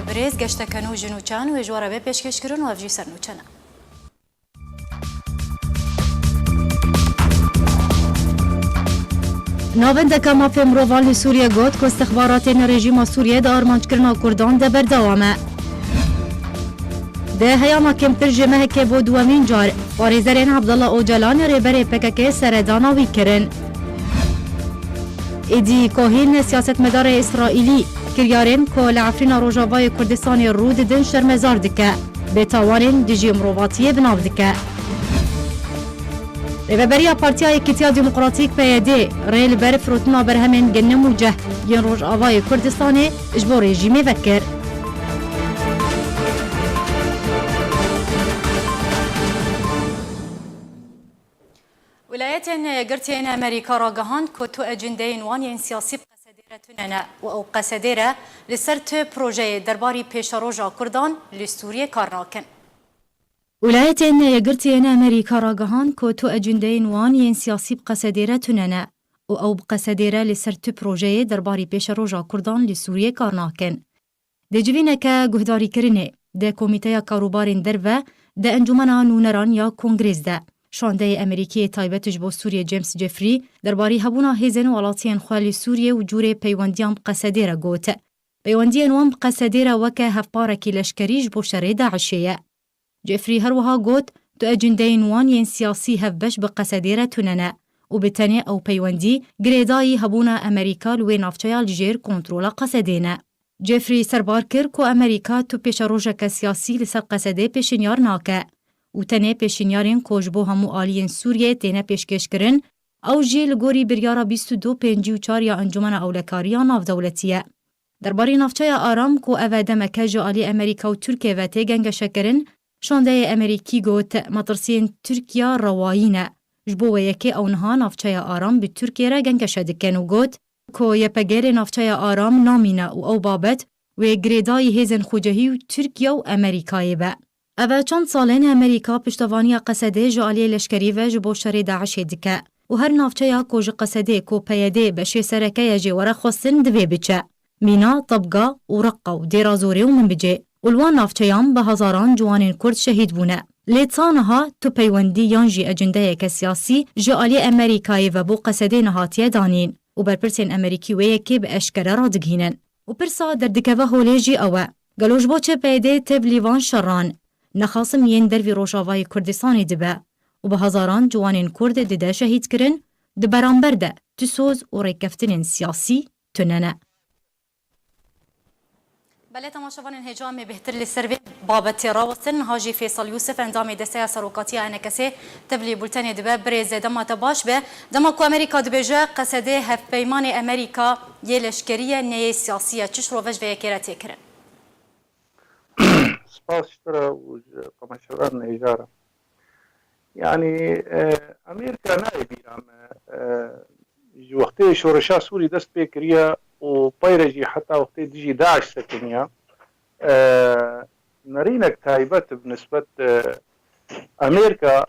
برێز گەشتەکەن و ژنوچان و ێژوارە بێ پێشکەشکردن و ئەڤژی سەرنوچەنە. ناوەندەکە مافێ مرۆڤان لە سووریە گوت کە استخباراتên rejîma Sûriyê de armançkirina Kurdan de berdewam e. Di heyama kêmtir ji mehekê bû duwemîn car parêzerên Abdullah Öcalan rêberê PKK seredana wî kirin. Êdî Kohîn siyasetmedarê İsraîlî kiryarên ku li Efrîna Rojavayê Kurdistanê rû didin şermezar dike, bêtawanên dijî mirovatiyê binav dike. Rêveberiya Partiya Yekîtiya Demokratîk PYD rê li ber firotina berhemên genim û ceh yên Rojavayê Kurdistanê ji bo rejîmê vekir. ولايتين قرتين أمريكا راجهان كتو أجندين وانين سياسي بقصديرة تننا أو قصديرة لسرت بروجي درباري بيشاروجا كردان لسوريا كارناكن. ولايتين قرتين أمريكا راجهان كتو أجندين وانين سياسي بقصديرة تننا أو بقصديرة لسرت بروجي درباري بيشاروجا كردان لسوريا كارناكن. دجوينك جهداري كرني ده كوميتيا كاروبارين دربه ده انجمنا نونران یا کنگرز ده. شانده امریکی تایبتش با سوریه جیمز جفری درباره هبونا هیزن ولاتین خوالی سوریه و جوره پیوندیان بقصدیره گوته. پیوندیان وان بقصدیره وکه هفپارکی لشکریج بو شره داعشیه. جفری هروها گوت دو اجندین وان ین سیاسی هفبش بقصدیره توننه و بتنی او پیوندی گریدایی هبونا امریکا لوی نافچه الجیر کنترول قصدینه. جفری سربار کر که امریکا تو پیش روژک سیاسی لسر قصده پیشنیار ناکه. و تنه پیشنیارین کوجبو همو آلیین سوریه تنه پیشکش کرن او جی لگوری بریارا 2254 یا انجمن اولکاریا ناف دولتیه. درباره نافچه آرام کو اوه دمکه جالی امریکا و ترکیه و تیگنگ شکرن شانده امریکی گوت مطرسین ترکیه روایینه. جبو و یکی اونها نافچه آرام به ترکیه را گنگ شدکن و گوت کو یپگیر نافچه آرام نامینه و او بابت و گریدای هیزن خوجهی و ترکیه و امریکایی به. اوه چند سالین امریکا پشتوانی قصده جالی لشکری و جبو شر داعش دکه و هر نافچه یا کوج قصده کو پیده بشه سرکه جواره خواستن دوی بچه. مینا، طبقه و رقه و دیرازوری و من بجه. اولوان نافچه‌ام به هزاران جوانین کرد شهید بونه. لیتسانها تو پیوندی یانجی اجنده که سیاسی جالی امریکایی و بو قصده نهاتیه دانین و برپرسین امریکی و یکی به اشکره را دگهینن. و پرسا در دکه و هولیجی اوه. گلوش با چه پیده تبلیوان شران. نخاسم ین دروی روشاوای کردستانی دبه و به هزاران جوانین کرد دیده شهید کرن دبرانبر ده تسوز و ریکفتن سیاسی تننه. بله تماشاوان هجام بهتر لسروی بابت راوستن هاجی فیصل یوسف اندام دسته سروکاتی انکسی تبلی بولتن دبه بریز دمات باش به دماکو امریکا دبجه قصده هف پیمان امریکا یلشکریه نیه سیاسیه چش روش و یکیرتی کرن. سپاسشتره و قماشوران ایجاره یعنی امریکا نایبیرم وقتی شورشا سوری دست بکریه و پیرجی حتی وقتی دیجی داعش سکنیه نرینک تایبت بنسبت امریکا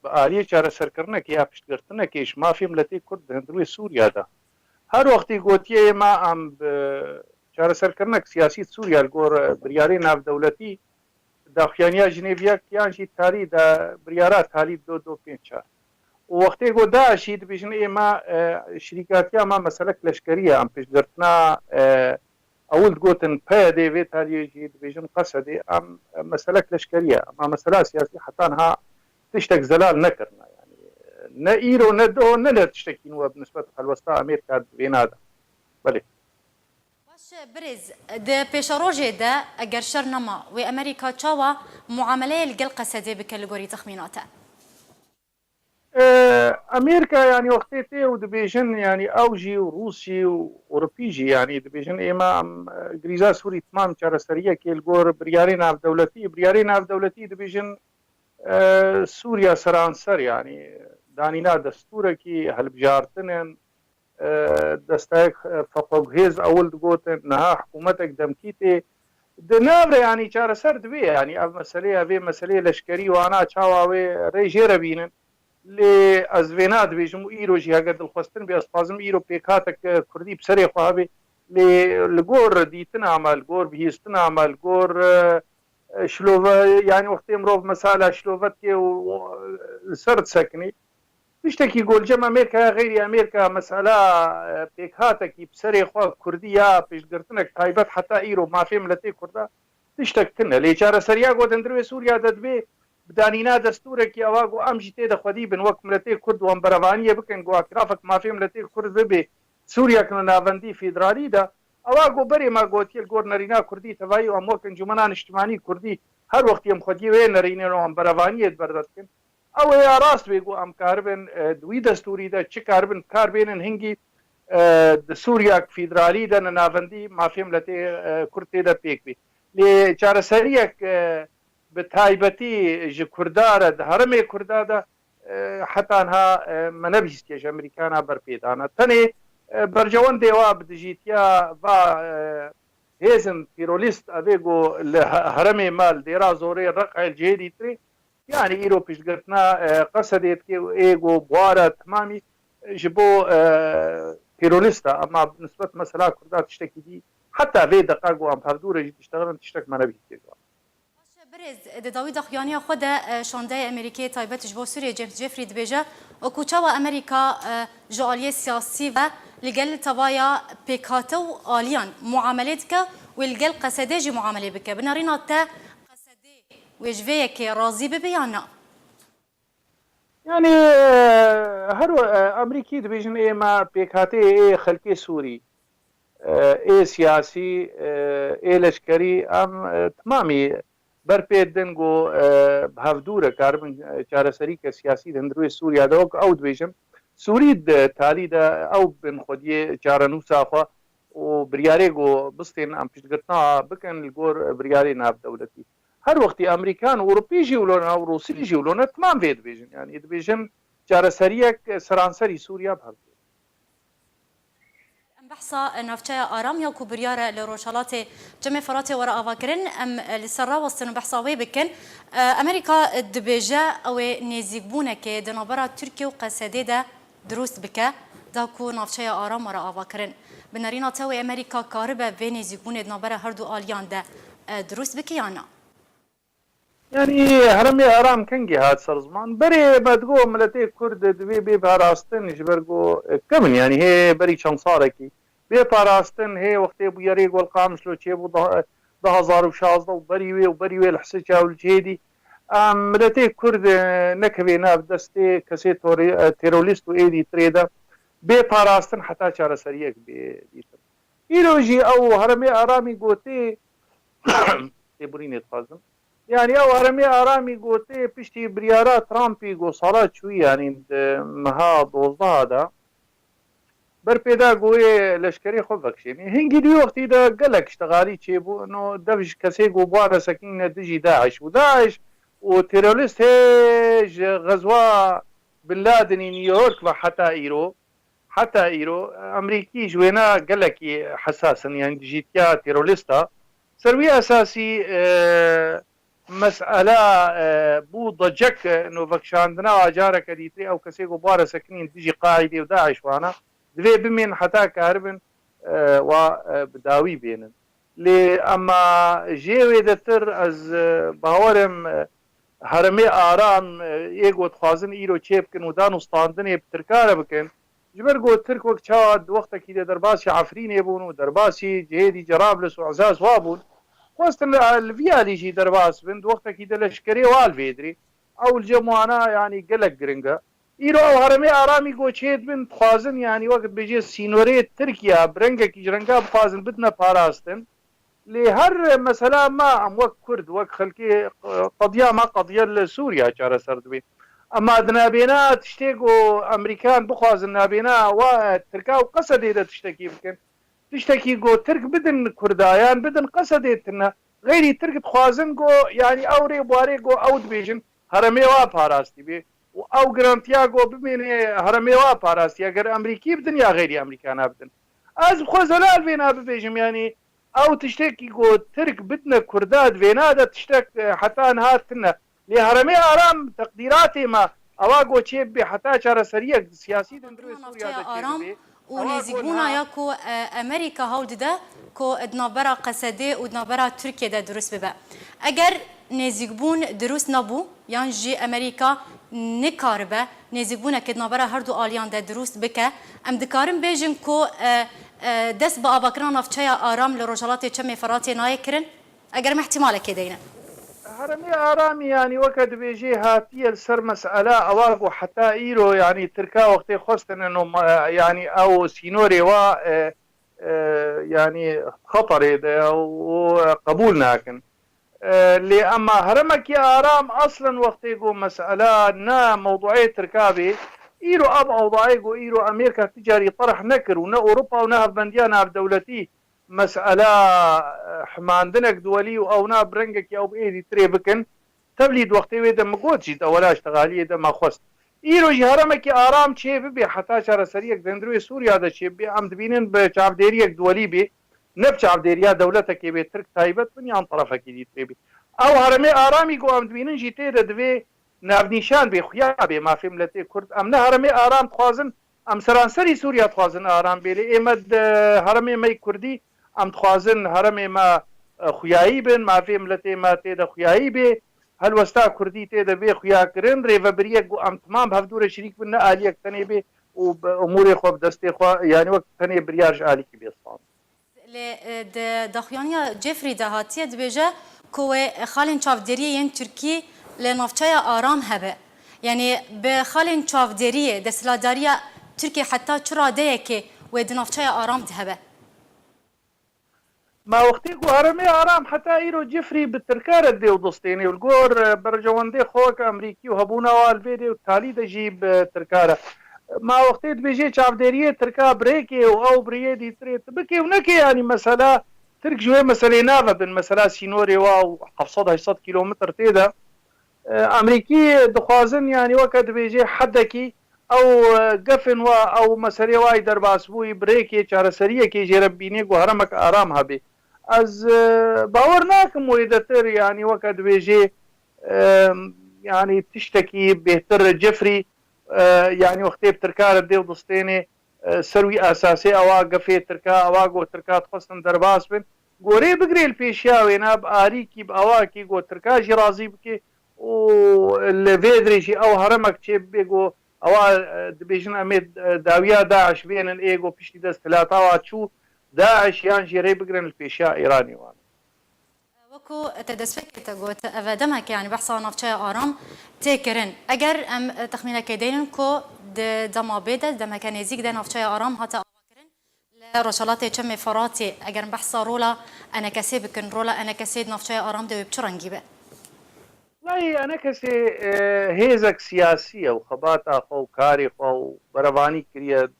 آلیه چاره سرکرنه که یا پشتگرتنه که اش مافی ملتی کرد هندروی سوریا ده هر وقتی گوتیه ما هم چاره سرکرنک سیاسی سوریا الگور بریاری ناف دولتی داخیانیا جنیویا کیانشی تاری دا بریارات تالی 2254 وقتی گو داعشی دبیجن ایما شریکاتیا ما مسئله لشکریه ام پیشگرتنا اول گوتن پیده وی تالی جی دبیجن قصده ام مسئله لشکریه اما مسئله سیاسی حتی انها تشتک زلال نکرنا يعني نه ایرو نه دو نه تشتکین و بنسبت خلوستا امریکا بینادا بله برز ده پیشاروجه ده اگر شر نما و امریکا چاوا معامله الگل قصده بکلگوری تخمیناته امریکا يعني وقتی تی و دبیجن يعني اوجی و روسی و اوروپیجی يعني دبیجن ایما گریزا سوری تمام چاره سریه که الگور بریاری ناف دولتی دبیجن سوریا سرانسر يعني دانینا دستوره کی هلبجارتنن دستایق فقوهز اول دگوتن نها حکومتك دمکیتی دنابره يعني چاره سر دوی يعني او مسئله لشکری وانا چاواوی ریجیره بینن لی از ویناد بیجم ایرو جی اگر دلخواستن بی اسپازم ایرو پیکاتک کردی بسری خوابی لگۆر دیتنامە لگۆر بهێستنامە لگۆر شلۆڤە یانی وەختی مرۆڤ مەسالا شلۆڤەتێ و سرد سەکنی تشتێکی گۆلجەم ئەمریکا غیری ئەمریکا مەسالا پێکهاتێکی پسەرێ خوا کوردی یا پێشگرتنێک تایبەت حتا ئیرۆ مافێ ملەتێ کووردا تشتێکتنە لێ چارەسەریا گۆ دەندروێ سووریا دەدبێ بدانینا دەستورێکی ئەوا گۆ ئەمژی تێدەخوەدی بن وەک ملەتێ کورد وەم بەرەوانیە بکەن گۆ ئاکرافێک مافێ ملەتێ کورد ببێ سووریەک لە ناوەندی فیدرالیدا ئەوا گۆ بەرێما گۆتیل گۆر نەرینا کوردی تەوایی و ئەمۆک ئەنجومەنان نیشتیمانی کوردی هەر وەختی ئەم خودی وێ نەرینێنەوە ئەم بەرەوانیەت بەردەستکن ئەوە یا ڕاست بێگو ئەم کاربن دوی دەستوریدا چ کاربن کاربێنن هەنگی سووریاک فیدرالیدا لە ناوەندی مافێم لە تێ کورد تێدا پێک بێ لێ چارەسەریەک بە تایبەتی ji کوردارە هەرمێ کوردادا حتانها منەبیستێژ ئەمریکانا بەرپێدانە تەنێ بەرجەوەن دێوا بدژیتیا va hêzin tîrolîst evê got li heremê mal dêra zorê reqel cêdî tirê yani îro piştgirtina qesedêtkê ê got buwara timamî ji bo tîrolîsta ama nisbet mesela Kurda tiştekî dî heta vê deqa got em hevdûre jî tiştexirin tiştek me nebîstê برز داوی داخیانی خود شانده امریکای تایبت جبو سوریه جیمز جفری دبیجه و کوچاو امریکا جالی سیاسی و لگل توایا پیکاته و آلیان معاملات که و لگل قصده جی معامله بکه بنارینا تا قصده وجوه که راضی ببیانا يعني هر امريكي دبيجن اي ما بيكاتي اي خلقي سوري اي سياسي اي لشكري ام تمامي برپێدن گۆ هەفتوورە کاربن چارەسەریکە سیاسی دەندروێ سووریادەوەک ئەو دبێژم سووری تالیدا ئەو بن خودیێ چارەنووساخوا و بریارێ گۆ بستێن ئەم پشتگرتنا بکەن گۆر بریارێ ناودەولەتی هەر وەختی ئەمریکان و ئوروپیژی ولۆنە و ڕووسیژی ولۆنە تمام vê dibêjin yani dibêjin çareseriyek seranserî Sûriya hevdû بحثا نافچه آرام یا کو بریاره لروشالات جمع فرات ورا آواکرین ام لسرا وستن بحثا وی بکن امریکا دبیجه او نزیک بونه که دنابرا ترکیه و قصده ده دروست بکه دا کو نافچه آرام ورا آواکرین بنارینا تاوی امریکا کاربه و نزیک بونه دنابرا هر دو آلیان ده دروست بکه یا نه يعني هرمي آرام كنجي هاد سر زمان بري بدقو ملتي كرد دوي بي باراستن جبرقو كمن يعني هي بري شانصاركي بي باراستن هي وقتي بو يري قول قامش لو چي بو 2016 وبري وي الحسي جاول جيدي ملتي كرد نكبي ناب دستي كسي تيروليست و ايدي تريدا بي باراستن حتى چارة سريك بي ديتر إيروجي او هرمي آرامي قوتي تبريني تفازم يعني او هرمي آرامي قوتي پشتی بريارا ترامبي قو صلاة شوي يعني مها دوزده دا برپیدا گوی لشکری خود بکشیم هنگی دوی وقتی دا گلک اشتغالی چی بو انو دفش کسی گو بواره سکین دجی داعش و داعش و تيروريست هيج غزوة بن لادن نيويورك وحتى ايرو امريكي جوينا قالك حساسا يعني جيتيا تيروريستا سروي اساسي مسألة بو ضجك انه بكشاندنا اجارك ديتري او كسي غبار سكنين تجي قاعدة وداعش وانا دوي بمن حتى كهربن وبداوي بينن لي اما جيوي دتر از باورم هرمي آرام يگو تخوازن ايرو چيب كن ودان استاندن بتركاره بكن جبر گو ترك وقت شاد وقت كي درباسي عفرين يبون ودرباسي جهدي جرابلس وعزاز وابون وستن الفيالي جي درباس بند وقت كي دلشكري والفيدري او الجموانا يعني قلق جرنجا ايرو او هرمي آرامي گو چيد بند تخوازن يعني وقت بيجي سينوري تركيا برنجا كي جرنجا بخوازن بدنا باراستن لهر مثلا ما ام وك كرد وك خلقي قضيه ما قضيه لسوريا شارع سردبي اما دنابينا تشتكو امريكان بخواز النابينا وتركا وقصد اذا تشتكي يمكن تشتكي جو ترك بدن كردايان بدن قصدتنا غيري ترك تخوازن جو يعني اوري بواري جو اود بيجن هرمي وا باراستي بي او جرانتيا جو بمن هرمي وا باراستي اگر امريكي بدن يا غيري امريكان بدن از خوزلال بينا بيجم يعني او تشتكي جو ترك بدنا كرداد فينادا تشتك حتى نهاتنا لهرمي آرام تقديراتي ما اواغو چيب حتى چارة سريع سياسي دندروي سوريا دا آرام ونزیگبونا یا کو امریکا هاول ده کو ادنابرا قصده و ادنابرا ترکیه ده درست ببه اگر نزیگبون درست نبو یان جی امریکا نکاربه نزیگبونه که ادنابرا هر دو آلیان ده درست بکه ام دکارم بیجن کو دست با آباکران افچه آرام لروجالات چم فراتی نایه کرن اگر احتماله که دینه هرمي آرامي يعني وقت بيجي هاتي السر مسألة أواقو حتى إيرو يعني تركا وقت خصتن إنه يعني أو سينوري و يعني خطر ده وقبولنا لكن اللي أما هرمك يا آرام أصلا وقت يقول مسألة نا موضوعية تركابي إيرو أب أوضاعيقو إيرو أمريكا تجاري طرح نكر ونا أوروبا ونا بنديانا بدولتي مسألة حماندنك دولي أو نا برنجك أو بإيدي تري بكن تبليد وقتي ويدا مقود جيت أولا اشتغالية دا ما خست إيرو جهرمك آرام چه ببي حتى شار سريك دندروي سوريا دا چه بي عم دبينين بچعب ديريك دولي بي نبچعب ديريا دولتك بي ترك تايبت من يان طرفك دي تري بي أو هرمي آرامي قو عم دبينين جيتي دا دوي نابنيشان بي خيا بي ما في ملتي كرد أم هرمي آرام تخوازن أم سرانسري سوريا تخوازن آرام بيلي إمد هرمي مي كردي ام تخوازن هرمي ما خویایی بن ما في ملتي ما تيدا خویایی بي هل وستا كردي تيدا بي خویا کرن ريفبريك ام تمام هفدور شريك بن آليك تني بي وامور خو دستي خو يعني وقت تني برياج آلي كي بيصان دخيانيا جيفري دهاتيه دبيجه كو خالن چافدريه ين تركي لنافچايا آرام هبه يعني بخالن چافدريه دسلاداريا تركي حتى چرا ديكي ودنافچايا آرام دهبه ما وقتي هرمي آرام حتى إيرو جفري بالتركارة دي ودستيني والقور برجواندي خوك أمريكي وهبونا والفيدي والتالي دجيب تركارة ما وقتي بيجي شعبديرية تركا بريكي أو بريدي تريت بكي ونكي يعني مسألة ترك جوي مسألة نافة بين مسألة سينوري واو 700 كيلومتر تيدا أمريكي دخوازن يعني وقت بيجي حدكي او قفن او مسألة واي درباسبوي بريكي چارسرية كي جربيني وهرمك آرام هبي از باورناكم ويدتر يعني وقت بيجي يعني تشتكي بهتر جفري يعني وقت بتركار دي ودستيني سروي اساسي اواقفي تركا اواقو تركا تخصن درباس بن قوري بقري البيشاوي ناب آريكي باواكي قو تركا جي رازي بكي والفيدريجي او هرمك تشيب بيقو او دبيجن اميد داويا داعش بين الايجو بيشتي دست ثلاثه واتشو داعش يان جيري بقرن البيشا ايراني وان وكو تدسفك تقوت افادمك يعني بحث عن نفشا آرام تكرن اگر ام تخمينك دين كو دما بيدا دما كان يزيك دين نفشا آرام حتى اواكرن لرشالات چم فراتي اگر بحث رولا انا كسيبكن رولا انا كسيد نفشا آرام دو بچرنگي به والله أنا كسي هيزك سياسية وخبات أخو كاري أو برباني كرياد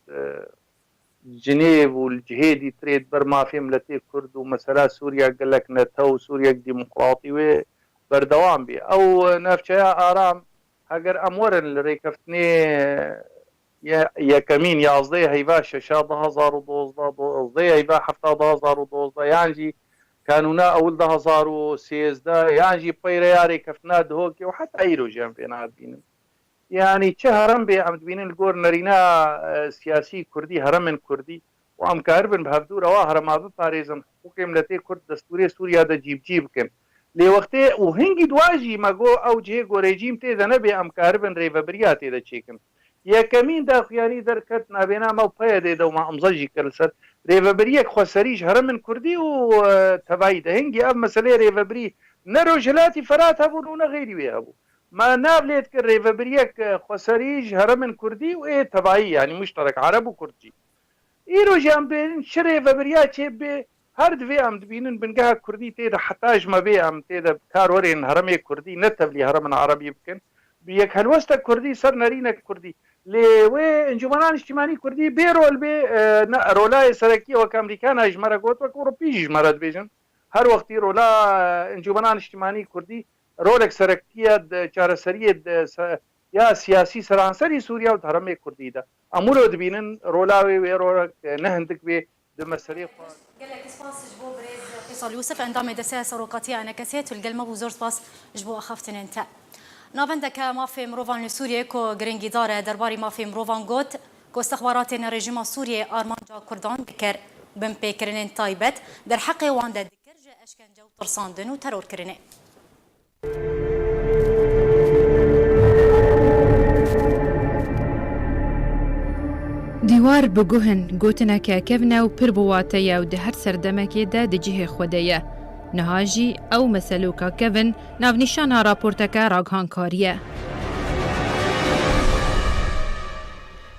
جنيف والجهيدي تريد برما في ملتي كرد ومسألة سوريا قال لك نتو سوريا ديمقراطي وبردوام بي أو نفشا آرام هاجر أمورن اللي ريكفتني يا كمين يا أصدي هيبا شاشة 1012 أصدي هيبا 712 يعني كانونا أول 2013 يعني بيرياري كفنا دهوكي وحتى أيرو جنبنا عارفين يعني هرم بي عم تبينين الجور نرينا سياسي كردي هرم كردي وعم كاربن بهفدور هرم ما بباريزن حقوق ملتي كرد دستوري سوريا دا جيب كن لوقتي وهنجي دواجي ما جو أو جه جو ريجيم تي ذا نبي عم كاربن ريفابرياتي دا تشيكن يا كمين دا خياري دركت نابينا ما بيدي دا وما أمزجي كرسل ريفابريك خسريج هرم كردي وتبعيد هنجي أب مسألة ريفابري نرو جلاتي فرات هبون غيري ويهبو ما نابليت كر ريفابريك خسريج هرم كردي وإيه تبعي يعني مشترك عرب وكردي إيرو جنبين شري ريفابريات شيء هر دوی ام دبینن بنگاه کردی تیدا حتاج ما بی ام تیدا کار ورین هرمی کردی نتبلی هرمن عربی بکن بیک هلوستا کردی سر نرینه کردی لو انجمنان اجتماعی کردی بیرول بی رولای سرکی و امریکان اجمره گوت و اوروپی اجمره بیجن هر وقتی رولا انجمنان اجتماعی کردی رولک سرکیه چارسریه یا سیاسی سرانسری سوریا و هرمی کردی دا امولو دبینن رولاوی و رولک نهندک بی دمسری قال لك سباس جبو بريز فيصل يوسف عندما دسها سروقاتي انا كسيت والقلمه بوزور سباس جبو اخفتن انت نافندك ما في مروفان لسوريا كو غرينجي دار درباري ما في مروفان غوت که استخبارات رژیم سوریه آرمانجا کردان دکر بن پیکرین تایبت در حق وان ده دکر جه اشکنجه و ترساندن و ترور کرنه. دیوار بگوهن گوتنه که کفنه و پر بواته و ده هر سردمکه ده ده جه خوده نهاجی او مسلوکا کفن ناونیشانا راپورتکا راگهانکاریه.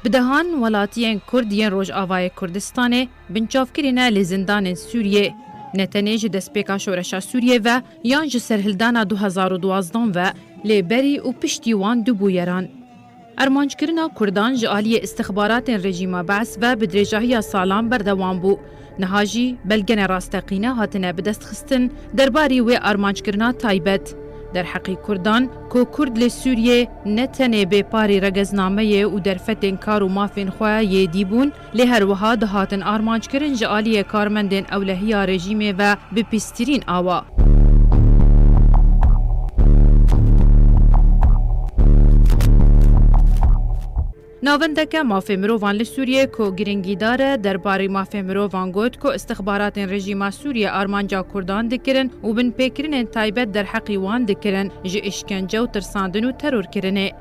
بدهان ولاتیان کردیان روژ آوای کردستانه بنچافکرینه لزندان سوریه نتنیج دسپیکا شورشا سوریه و یان جسرهلدانا 2012 و لیبری و پشتیوان دو بویران. ارمانجکرنا کردان جالی استخبارات رژیم بعث و بدرجاهی سالان بردوام بو. نهاجی بلگن راستقینه هاتنه بدست خستن درباری و ارمانجکرنا تایبت. در حقی کردان که کرد لسوریه نتنه به پاری رگزنامه و در فتن کار و مافین خواه یه دیبون لی هر وها دهاتن آرمانجکرن جالی کارمندن اولهی رژیمه و بپیسترین آوا. ناوندکه مافی مروان لسوریه که گرنگی داره درباره مافی مروان گوت که استخبارات رژیم سوریه آرمانجا کردان دکرن و بن پیکرین تایبت در حقی وان دکرن جه اشکنجه و ترساندن و ترور کرنه.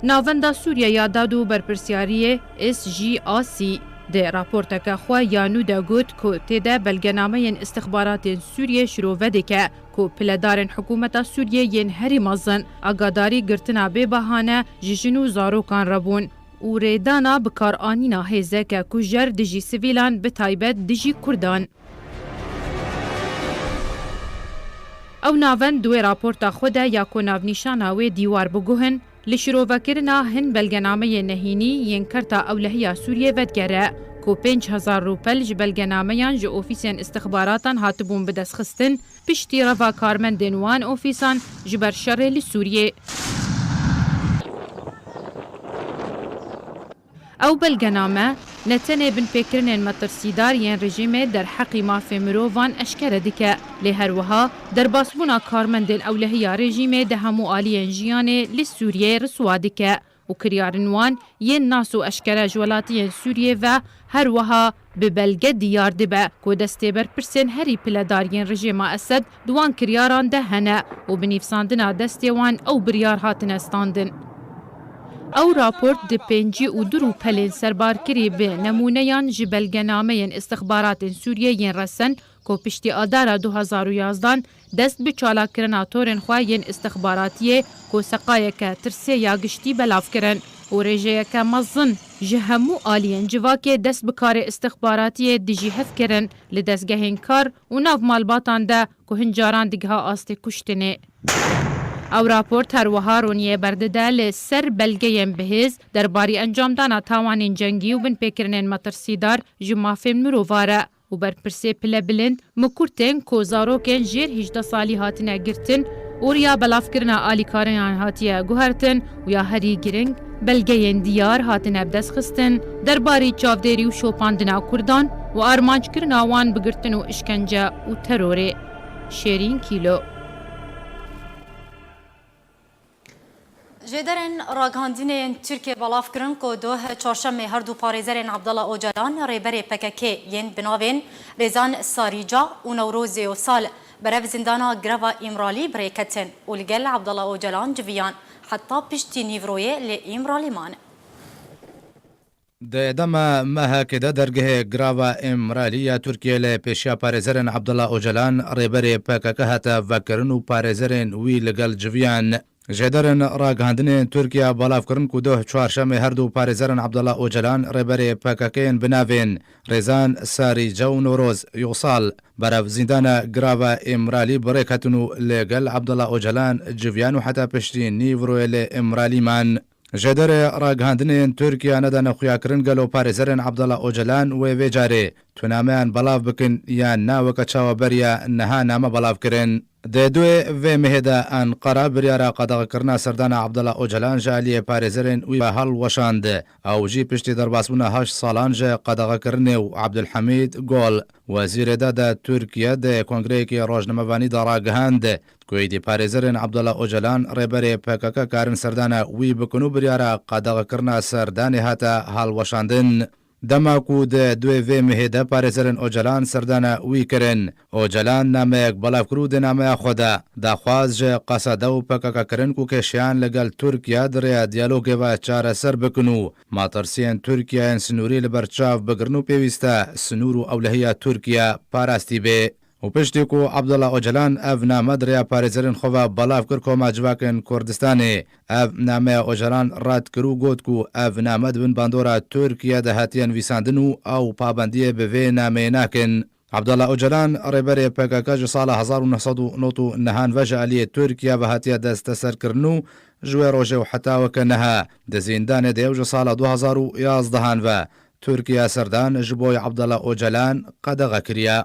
ناوندا سوریه یادادو برپرسیاریه SGAC ده راپورتکه خواه یانو ده گوت که تیده بلگنامه استخبارات سوریه شروع وده که پلدارن حکومت سوریه ین هری مازن اگاداری گرتنا به بهانه جشنو زاروکان ربون و ریدانا بکار آنینا هیزه که کجر دجی سویلان به تایبت دجی کردان. او ناون دوی راپورتا خوده یا که ناونیشاناوی دیوار بگوهن لشروفکرنا هن بلگنامه نهینی ین کرتا اولهی سوریه ودگره که 5000 روپل جبلگنامه جو اوفیسین استخباراتان هاتبون بدست خستن پشتی روا کارمندن وان اوفیسان جبر شر لسوریه. او بلگنامه نتنه بن فکرین مترسیدار ین رژیم در حقی مافی مروان اشکره دکه لی هر وها در باسبونا کارمندن اولهی رژیم ده همو آلین جیانه لسوریه رسوا دکه و کریارنوان ین ناسو اشکره جوالاتین سوریه و هر وها به بلگه دیار دبه که دسته بر پرسن هری پلدارین رژیم اسد دوان کریاران ده هنه و بنیفساندنا دسته وان او بریار هاتن استاندن. او راپورت ده پنجی و درو پلین سربار کری به نمونه یان جبلگنامه ین استخبارات سوریه ین رسن که پشتی آدار 2011 دست به چالا کرنا تورن خواه ین استخباراتیه که سقایه که ترسه یا گشتی بلاف کرن و رژه که مزن جهمو آلین جواکه دست بکار استخباراتیه دیجی هف کرن لدستگه هنکار و ناف مالباتان ده که هنجاران دیگه ها آسته کشتنه. او راپورت هر وها رونیه برده ده لسر بلگه یم بهز درباری انجام دانا تاوانین جنگی و بن پیکرنین مترسیدار جمافین مروواره و برپرسه پله بلند مکورتن که زاروکن جیر 18 سالی هاتنه گرتن و ریا بلاف کرنا آلی کارنان هاتیه گوهرتن و یا هری گرنگ بلگه ین دیار هاتنه بدست خستن درباری چاودیری و شوپاندنا کردان و آرمانج کرنا وان بگرتن و اشکنجه و تروره. شیرین کیلو جدرن راگهاندین ترکیه بلاف کرن که دوه چهارشنبه هر دو پارێزەرên عبدالله اوجلان ریبری PKK ین بناوین رزان ساریجا و نوروز و سال برف زندانا گروا امرالی بریکتن و لگل عبدالله اوجلان جویان حتی پشتی نیوروی لی امرالی مان. ده دما مها كده درجه جراوا امرالية تركيا لبيشا باريزرن عبد الله اوجلان ريبري PKK هتا فكرن و باريزرن وي لقل جويان جدرن راگهاندن ترکیه بلاف کرن که دوه چهارشنبه هر دو پارێزەرن عبدالله اوجلان ریبری PKK بناوین رزان ساریجا و نوروز یوصال برف زندان گراوا امرالی بریکتن و لگل عبدالله اوجلان جویان و حتی پشتی نیوروی امرالی من. جدر راگهاندن ترکیه ندان خویا کرن گلو پارێزەرن عبدالله اوجلان و ویجاره تونامیان بەڵاو بکن یان ناوەکە چاوەبەریە نەها نامە بەڵاوکردن. دوێ vê mehêde Enqera biryara qedexekirina serdana Abdullah Öcalan ji aliyê parêzerên wî ve helweşand. Ew jî piştî derbasbûna 8 salan ji qedexekirinê û Abdulhamîd Gol wezîrê da de Tirkiye dê kongreyekî rojnamevanî de ragihand ku êdî parêzerên Abdullah Öcalan rêberê PKK karin serdana wî bikin û biryara qedexekirina serdanê hate helweşandin. Dema ku di دوێ vê mehêde parêzerên Öcalan serdana wî kirin. Öcalan nameyek belavkir û di nameya xwe de daxwaz ji qesede û PKK kirin ku kêşiyan legel Tirkiye di rêya diyalogê ve çareser bikin û matirsiyên Tirkiyeyên sinûrî li ber çav bigirin û pêwîst e sinûr û ewlehiya Tirkiye parastî bê. û piştî ku Abdullah Öcalan ev name di rêya parêzerên xwe ve belav kir koma civakên Kurdistanê. Ev nameya Öcalan red kir û got ku ev name dibin bandora Tirkiye de hatiyen vîsandin û ew pabendiyê bi vê nameyê nakin. Abdullah Öcalan rêberê PKK ji sala 1990 ve ji aliyê Tirkiye ve hatiye desteserkirin û ji wê rojê û heta weke neha di zîndanê de ew ji sala 2011 ve Tirkiye serdan ji bo Abdullah Öcalan qedexe kiriye.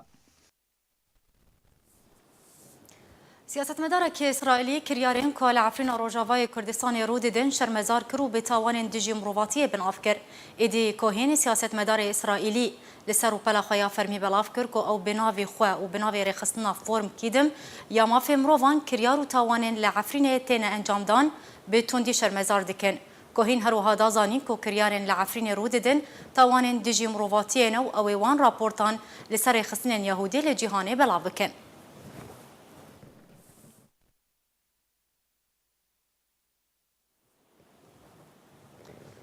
سیاستمدارek İsrailî kiryarên ku li Efrîna Rojavayê Kurdistanê rû didin şermezar kir û bi tawanên dijî mirovatiyê binav kir. Êdî Kohenî siyasetmedarê İsrailî li ser û pela xwe ya fermî belav kir ku ew bi navê xwe û bi navê rêxistina form kîdim ya mafê mirovan kiryar û tawanên li Efrînê têne encamdan bi tundî şermezar dikin. Kohîn her wiha da zanîn ku kiryarên li Efrînê rû didin tawanên dijî mirovatiyên ew ew ê wan raportan li ser rêxistinên Yahûdî li cîhanê belav bikin.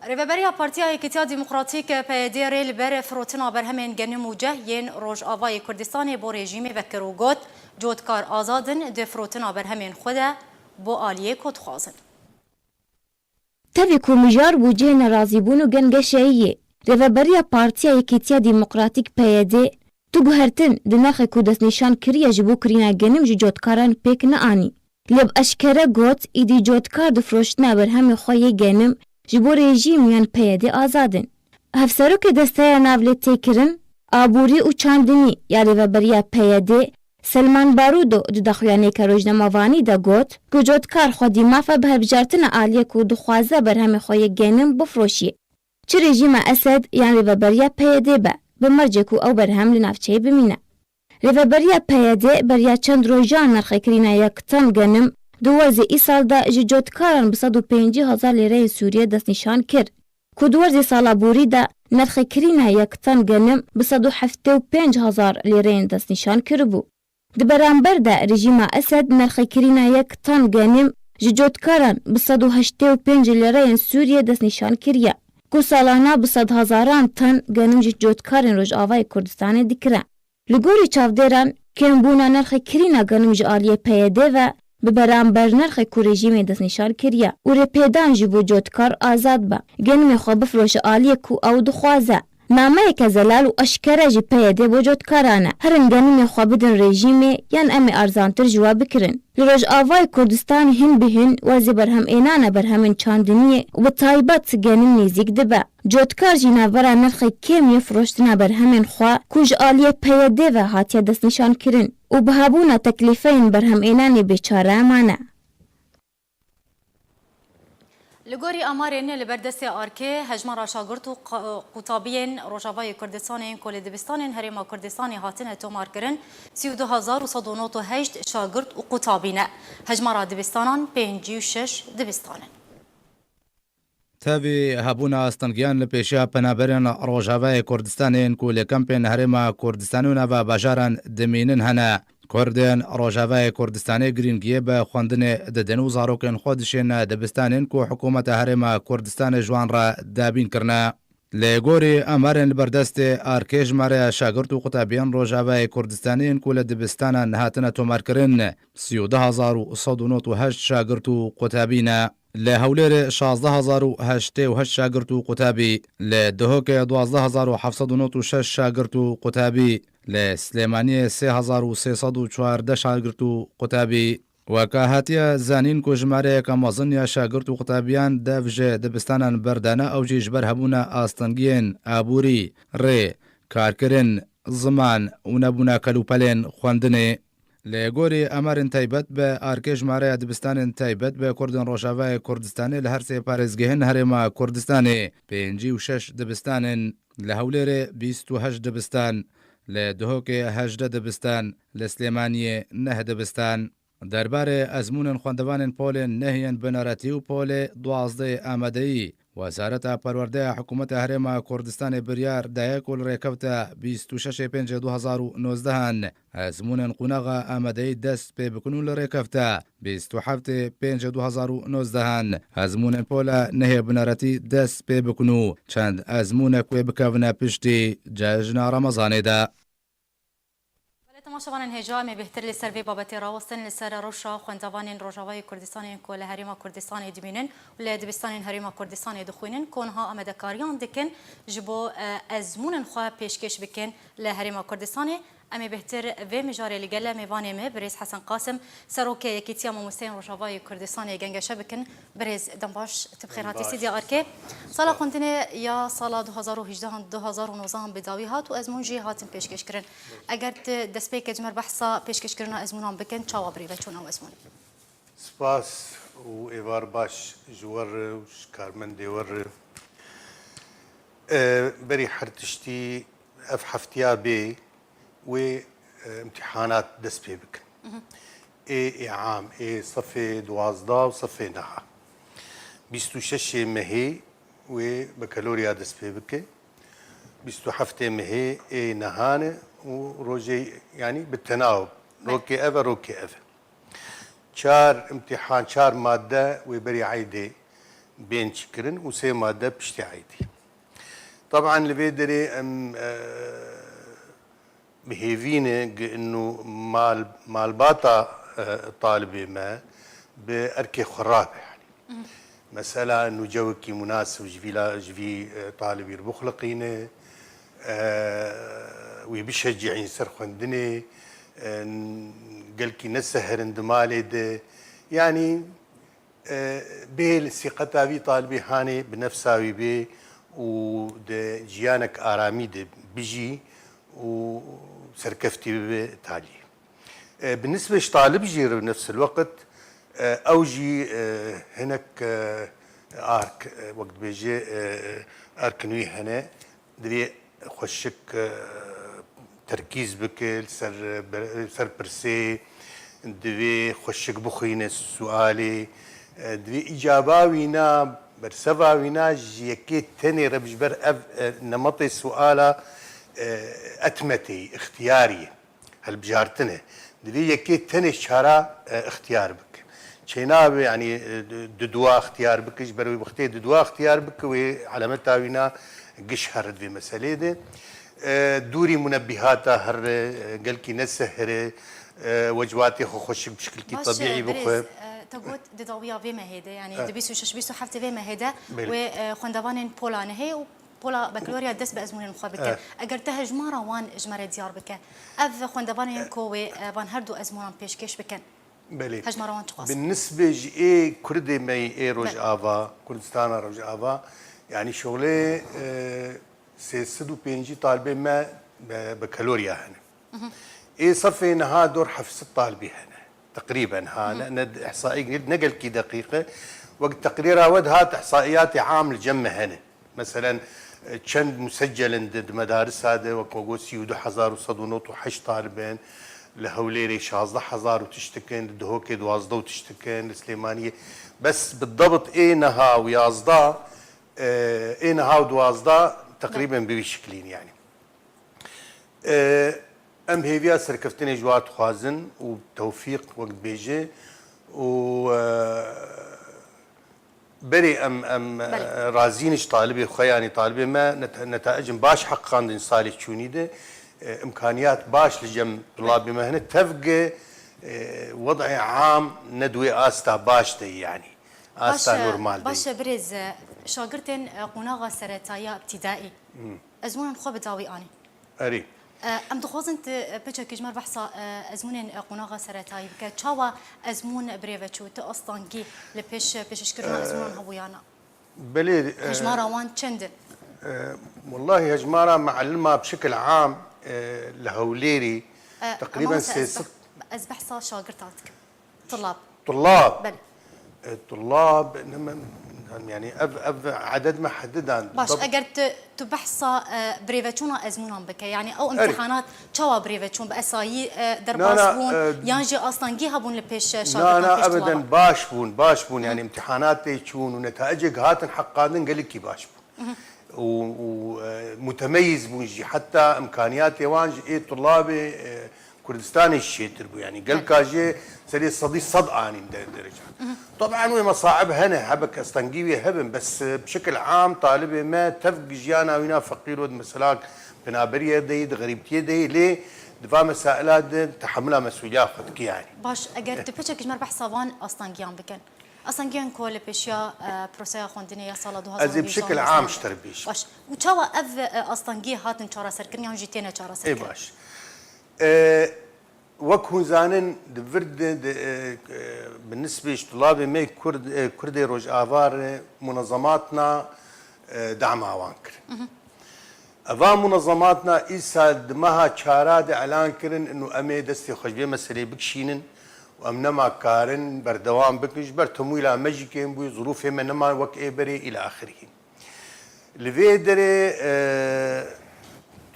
Rêveberiya Partiya Yekîtiya Demokratîk PYD rê li ber firotina berhemên genim û ceh yên Rojavayê Kurdistanê bo rejîmê vekir û got cotkar azadin di firotina berhemên xwe de bo aliyê ku dixwazin. Tevê ku mijar bû cihê nerazîbûn û gengeşeyiyê Rêveberiya Partiya Yekîtiya Demokratîk PYD tu guhertin di nexê ku destnîşan kiriye ji bo kirîna genim ji cotkaran pêk neanî. Lê bi eşkere got êdî cotkar di firoştina berhemê xwe yê genim ji bo rejîmiyan PYD azadin. Hevserokê desteya navlê têkirin, aborî û çandinî ya Rêveberiya PYD Selman Barudo di daxuyaneke rojnamavanî de got ku cotkar xwedî mafe bi hevbijartina aliyê ku dixwaze berhemê xwe yê genim bifroşî. Çi rejîma Esed yan Rêveberiya PYD be bi mercê ku ew berhem li navçeyê bimîne. Rêveberiya PYD beriya çend rojan nirxêkirîna yek tan genim di werzê îsal de ji cotkaran bi 150,000 lêreyê Sûriye destnîşan kir. Ku di werzê sala borî de nirxêkirîna yek tan genim bi 175,000 lêreyên destnîşan kiribû. Di beramber de rejîma Esed nirxêkirîna yek tan genim ji cotkaran bi 185 lêreyên Sûriye destnîşan kiriye. Ku salana bi 100,000 tan genim ji cotkarên Rojavayê Kurdistanê dikire. Li gorî çavdêran kêmbûna nirxêkirîna genim ji aliyê PYD ve bi beramber nirxê ku rejîmê destnîşan kiriye û rêpêdan ji bo cotkar azad be. Genimê xwe bifroşe aliyê ku ew dixwaze. Nameyeke zelal û eşkere jî PYD bo cotkaran e. Herin genimê xwe bidin rejîmê yan em ê arzantir ji we bikirin. Li Rojavayê Kurdistanê hin bi hin werzê berhemênana berhemên çandiniyê û bi taybet genim nêzik dibe. Cotkar jî navbera nirxê kêmiyê firoştina berhemên xwe ku ji aliyê PYD ve hatiye destnîşan kirin û bihabûna teklîfeyên berhemênanê bêçare mane. Li gorî amarên li ber destê arkê hejmara şagirt û qutabiyên Rojavayê Kurdistanê ku li dibistanên Herêma Kurdistanê hatine tomarkirin 32,198 şagirt û qutabî ne. Hejmara dibistanan 56 dibistanin. Tevî hebûna astengiyan li pêşiya penaberên Rojavayê Kurdistanên ku li kempên Herêma Kurdistanê û nava bajaran dimînin hene. Kurdên Rojavayê Kurdistanê girîngiyê bi xwendinê didin û zarokên xwe dişên dibistanên ku hikûmeta Herêma Kurdistanê ji wan re dabîn kirine. Lê gorî emarên li berdestê arkê jmareya şagirt û qutabiyên Rojavayê Kurdistanên ku li dibistanan hatine tomarkirin 32,198 şagirt û qutabî ne. Li Hewlêrê 16,088 şagirt û qutabî, li Duhokê 12,796 şagirt û qutabî, li Slêmaniyê 3,314 şagirt û qutabî. Weka hatiye zanîn ku jmareyeka mezin ya şagirt û qutabiyan dev ji dibistanan berdane ew jî ji ber hebûna astengiyên aborî, rê, karkirin, زمان و نەبوونا کەلوپەلێن خواندنێ لە گۆری ئەمارن تایبەت بە ئارکێژمارەیە دبستانên تایبەت بە کوردن ڕۆژاوای کوردستانی لە هەر سێ پارێزگەهێن هەرێما کوردستانی 56 دبستانên لە هەولێرێ 28 دبستان لە دهۆکێ 18 دبستان لە سلێمانیە 9 دبستان دەربارەی ئەزمونن خوێندەوانên پۆلên نەهێن بنەرەتی و پۆلێ 12 ئامادەیی وەزارەتە پەروەردەیە حکوومەتە هەرێما کوردستانی بریار دایەک و ڕێکەوتە 26/5/2019 ئەزمونن قونەغا ئامادەی دەست پێ بکن و لە ڕێکەوتە 27/5/2019 ئەزمونن پۆلە نەهێ بنەرەتی دەست پێ بکن و چەند ئەزمونە کوێ بکەونە پشتی جەژنە ڕەمەزانێدا. تماشاوان هجام بهتر لسر وی بابتی راوستن لسر روشا خوندوان روجاوای کردستان کو لهریما کردستان دبینن و لدبستان هریما کردستان دخوینن کنها آمدکاریان دکن جبو ازمون خوا پیشکش بکن لهریما کردستان امی بهتر و مجاری لگل میوان می بریز حسن قاسم سروک یکیتیا ممثل روجاوای کردستان گنگشه بکن بریز دنباش تبخیراتی سیدی آرکه سال خوندنه یا سال 2018 2019 بداوی هات و ازمون جی هاتن پیشکش کرن اگر دست به کجمر بحثا پیشکش کردن ازمونان بکن چاوا بری و چون ازمون سپاس و ایوار باش جوار و شکارمن دیور بری حرتشتی اف حفتیا بی و امتحانات دست پی بکن ای عام ای صفی 12 و صفی نها 26 مهی و بکالوریا دست پی بکن 27 مهي اي نهانه وروجي يعني بالتناوب روكي اف روكي اف شار امتحان شار ماده وبري عيدي بين شكرن وسي ماده بشتي عيدي طبعا اللي بيدري ام بهيفينه انه مال باطا طالبي ما باركي خرابه يعني مساله انه جوكي مناسب جفي طالب يربخ لقينه ويبشجع ينسر خندني قالكي نسهر اندمالي ده يعني بيه الثقة بي طالبي هاني بنفساوي بيه وده جيانك آرامي ده بيجي وسركفتي بتالي بالنسبة لطالب جير بنفس الوقت أوجي هناك آرك وقت بيجي آرك نوي هنا دري خوشك تركيز بك سر برسي دوي خوشك بخينة سؤالي دوي إجابة وينا برسفا وينا جيكي تاني ربجبر نمطي سؤالة أتمتي اختياري هالبجارتنه دوي يكي تاني شارع اختيار بك شيناب يعني ددوا اختيار بك جبروي بختي ددوا اختيار بك وعلامتها وينا قش هرد في مسألة ده دوري منبهاتها هر قالكي نسهر وجواتي خوش بشكل طبيعي بخو تقول دضوية في مهيدة يعني دبيسو شش بيسو حفتة في مهيدة وخندوان بولان هي بولا بكالوريا دس بأزمون المخابك أجر تهجمارا وان إجمار ديار بك أذ خندوان كوي وان هردو أزمون بيشكش بكن بلي هجمارا وان تقاس بالنسبة جي كردي ماي روج آفا كردستان روج آفا يعني شغله سيسدو بينجي طالبين ما بكالوريا هنا ايه صفي نها دور حفظ الطالبي هنا تقريبا ها ند احصائي نقل كي دقيقه وقت تقريرها ودها احصائيات عام الجمه هنا مثلا كم مسجل عند مدارس هذا وكوغوسي ودو حزار وصدونوت وحش طالبين لهوليري 16,000 وتشتكن دهوكي 12 وتشتكن السليمانيه بس بالضبط ايه نها ويازدا اين هاو دوازدا تقريبا بشكلين يعني ام هيفيا سركفتني جوات خوازن وتوفيق وقت بيجي و بري ام رازينش طالبي خياني طالبي ما نتائج باش حق عند صالح تشوني ده امكانيات باش لجم طلابي مهنه تفقى وضع عام ندوي استا باش دي يعني استا نورمال باش بريز شاگردن قناغا سرطايا ابتدائي ازمون خو بداوي اني اري ام دخوزن بيتش كجمر بحثا ازمون قناغا سرطاي بك تشاوا ازمون بريفچو تو اصلانكي لبيش كرنا ازمون هويانا بلي هجمارا وان چند والله هجمارا معلمه بشكل عام لهوليري تقريبا سيست از بحثا شاگرداتك طلاب بله الطلاب يعني عدد محدد باش اگر تو بحثا بريفتشونا ازمونان بك يعني او امتحانات تشوا بريفتشون باسايي درباسبون يانجي اصلا جي هبون لبيش شاگردان لا ابدا باش بون يعني امتحانات تيجون ونتائجك هاتن حقادن قال لك باش بون ومتميز بونجي حتى امكانيات وانجي اي طلابي كردستاني الشيتر يعني قال كاجي سري صدي صدقاني درجه طبعا ومصاعب هنا هبك استنجيبي هبن بس بشكل عام طالبي ما تفق جيانا وينا فقير ود مسلاك بنابريه دي غريبتي دي ليه دفع مسائلات تحملها مسؤوليه خدك يعني باش اگر تبچك جمر بحث وان استنجيان بكن استنجيان كول بيشيا بروسيا خوندنيه سال 2000 از بشكل عام اشتربيش باش وتشوا اف استنجي هاتن چارا سركن يان جيتينا چارا سركن اي باش وكو زانن دفرد بالنسبه لطلاب مي كردي روج افار منظماتنا دعمها وانكر افا منظماتنا ايسا دمها شاراد اعلان كرن انه امي دستي خجبه مسألة بكشينن وامنما كارن بردوام بكنش برتمويلا مجيكين بوي ظروف منما وك بري الى اخره لفيدري